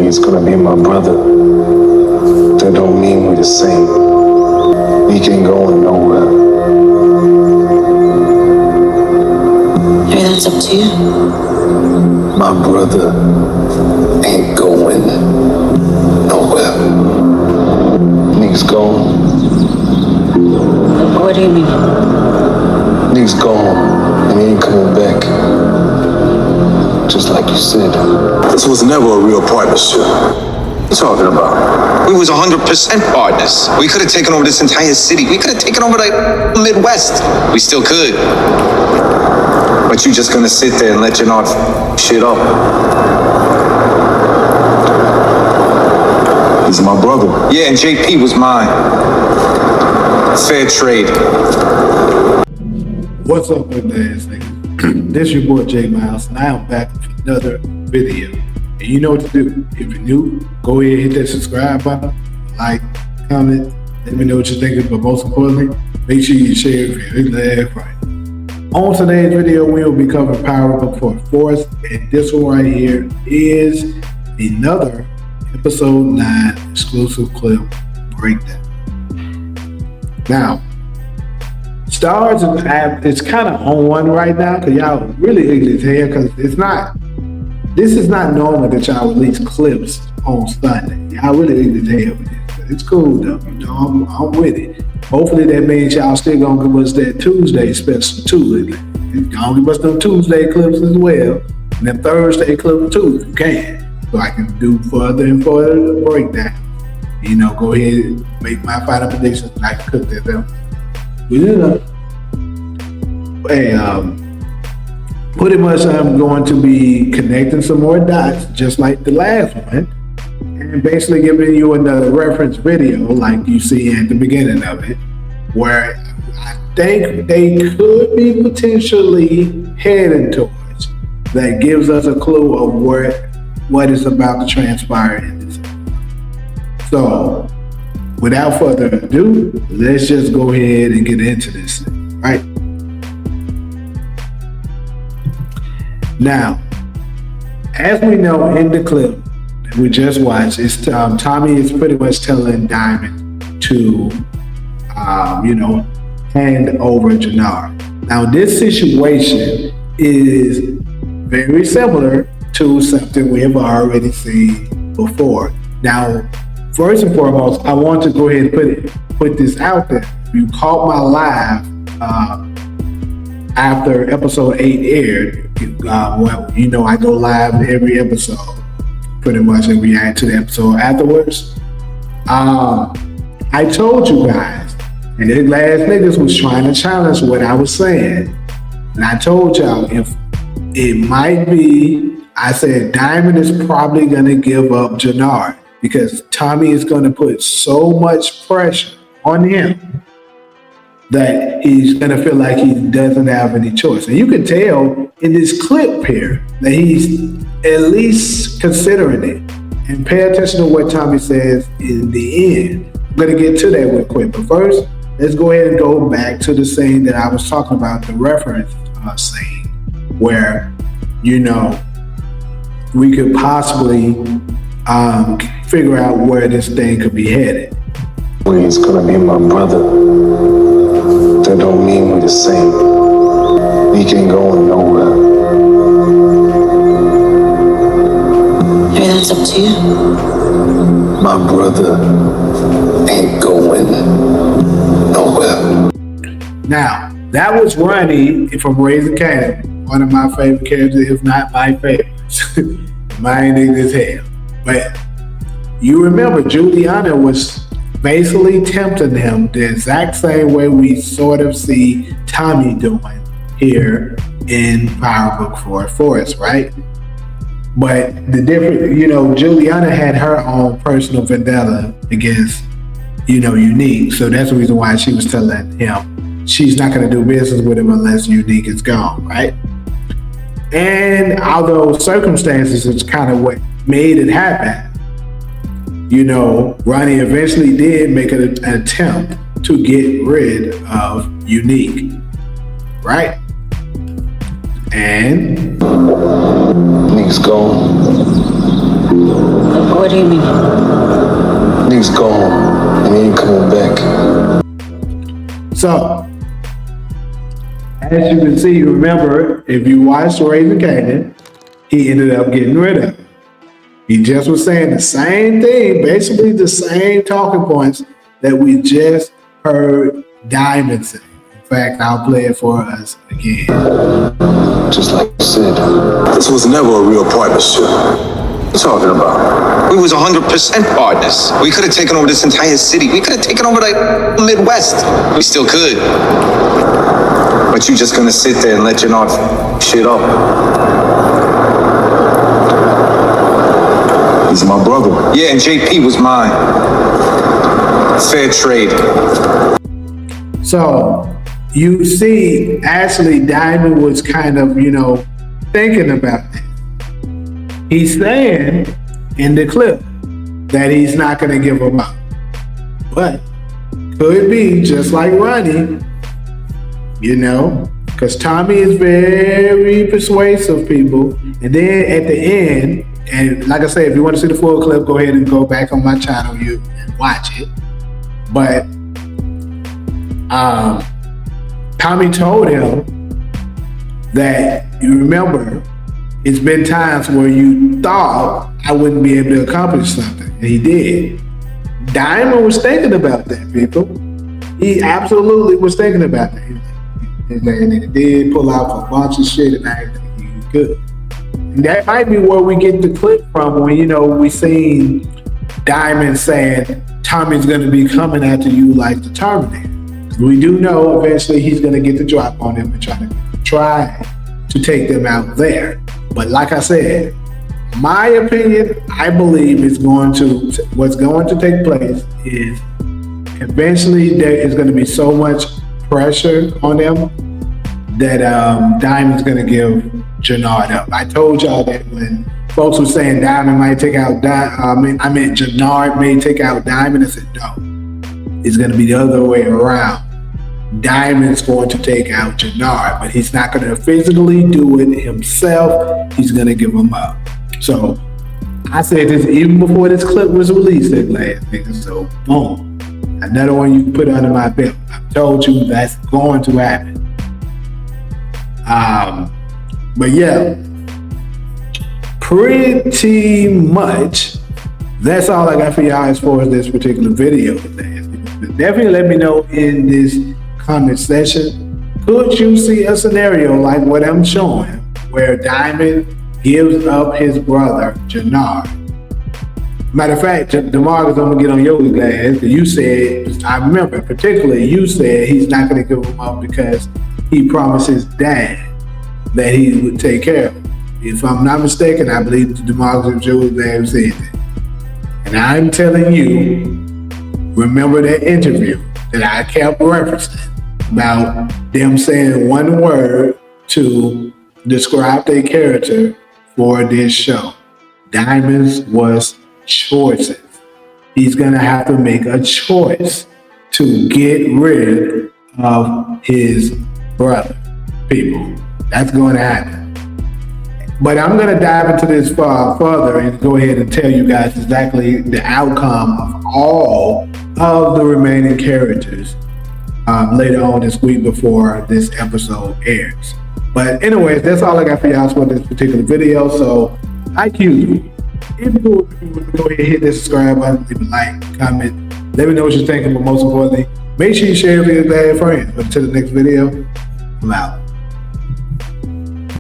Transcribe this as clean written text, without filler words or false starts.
He's gonna be my brother. That don't mean we're the same. We can't go nowhere. Maybe that's up to you. My brother ain't going nowhere. Niggas gone. What do you mean? Niggas gone, and he ain't coming back. Just like you said. This was never a real partnership. What you talking about? We was 100% partners. We could have taken over this entire city. We could have taken over the Midwest. We still could. But you just gonna sit there and let Jenard shit up? He's my brother. Yeah, and JP was mine. Fair trade. What's up, UglyAzzNiggaHTV? This your boy J Miles, and I am back with another video. And you know what to do. If you're new, go ahead and hit that subscribe button, like, comment, let me know what you're thinking, but most importantly, make sure you share if you're ugly right. On today's video, we'll be covering Power Book for Force, and this one right here is another episode 9 exclusive clip breakdown. Now, Stars it's kind of on one right now because y'all really ugly to hear because this is not normal that y'all release clips on Sunday. Y'all really ugly to hear with this, but it's cool though. You know, I'm with it. Hopefully that means y'all still gonna give us that Tuesday special too. You're gonna give us them Tuesday clips as well, and then Thursday clips too if you can, so I can do further and further breakdown. You know, go ahead and make my final predictions and I can cook that down. You know, hey, pretty much I'm going to be connecting some more dots, just like the last one, and basically giving you another reference video, like you see at the beginning of it, where I think they could be potentially heading towards. That gives us a clue of what is about to transpire in this. So, without further ado, let's just go ahead and get into this thing, right? Now, as we know in the clip that we just watched, it's Tommy is pretty much telling Diamond to, hand over Jenard. Now, this situation is very similar to something we have already seen before. Now, first and foremost, I want to go ahead and put this out there. If you caught my live after episode 8 aired, I go live every episode, pretty much, and react to the episode afterwards. I told you guys, and the last niggas was trying to challenge what I was saying, and I told y'all if it might be, I said Diamond is probably gonna give up Jenard, because Tommy is going to put so much pressure on him that he's going to feel like he doesn't have any choice. And you can tell in this clip here that he's at least considering it. And pay attention to what Tommy says in the end. I'm going to get to that real quick. But first, let's go ahead and go back to the scene that I was talking about, the reference scene, where, we could possibly figure out where this thing could be headed. He's gonna be my brother. That don't mean we're the same. We can't go nowhere. Maybe that's up to you. My brother ain't going nowhere. Now, that was Ronnie from Raising Canaan, one of my favorite characters, if not my favorite. My nigga as hell. But you remember, Juliana was basically tempting him the exact same way we sort of see Tommy doing here in Power Book for Force, right? But the difference, Juliana had her own personal vendetta against, Unique. So that's the reason why she was telling him she's not going to do business with him unless Unique is gone, right? And although circumstances is kind of what made it happen, Ronnie eventually did make an attempt to get rid of Unique, right? And Nick's gone. What do you mean? Nick's gone, and he ain't coming back. So, as you can see, remember, if you watched Raising Canaan, he ended up getting rid of it. He just was saying the same thing, basically the same talking points that we just heard Diamond say. In fact, I'll play it for us again. Just like you said. This was never a real partnership. What you talking about? We was 100% partners. We could have taken over this entire city. We could have taken over the Midwest. We still could. But you just gonna sit there and let Jenard shit up? He's my brother. Yeah, and JP was mine. Fair trade. So, you see, actually, Diamond was kind of, thinking about this. He's saying in the clip that he's not going to give him up. But could be just like Ronnie, because Tommy is very persuasive, people. And then at the end, and like I said, if you want to see the full clip, go ahead and go back on my channel and watch it. But Tommy told him that, you remember, it's been times where you thought I wouldn't be able to accomplish something, and he did. Diamond was thinking about that, people. He absolutely was thinking about that. And he did pull out a bunch of shit, and I didn't think he was good. And that might be where we get the clip from when, we seen Diamond saying Tommy's going to be coming after you like the Terminator. We do know eventually he's going to get the drop on him and try to take them out there. But like I said, my opinion, I believe what's going to take place is eventually there is going to be so much pressure on them that Diamond's going to give Jenard up. I told y'all that when folks were saying Diamond might take out Jenard may take out Diamond. I said no, it's going to be the other way around. Diamond's going to take out Jenard, but he's not going to physically do it himself. He's going to give him up. So I said this even before this clip was released that last nigga. So boom, another one you can put under my belt. I told you that's going to happen. But yeah, pretty much that's all I got for y'all as far as this particular video today. But definitely let me know in this comment section, could you see a scenario like what I'm showing where Diamond gives up his brother Jenard? Matter of fact, DeMarcus, I'm gonna get on your glass. You said, I remember particularly, you said he's not gonna give him up because he promised his dad that he would take care of him. If I'm not mistaken, I believe DeMarcus and Joey Glass said that. And I'm telling you, remember that interview that I kept referencing about them saying one word to describe their character for this show. Diamond's was choices. He's gonna have to make a choice to get rid of his brother. People, that's going to happen. But I'm going to dive into this further and go ahead and tell you guys exactly the outcome of all of the remaining characters later on this week before this episode airs. But anyways, that's all I got for y'all for this particular video. So like usual, if you would go ahead and hit that subscribe button, leave a like, comment, let me know what you're thinking, but most importantly, make sure you share it with your bad friends. But until the next video, I'm out.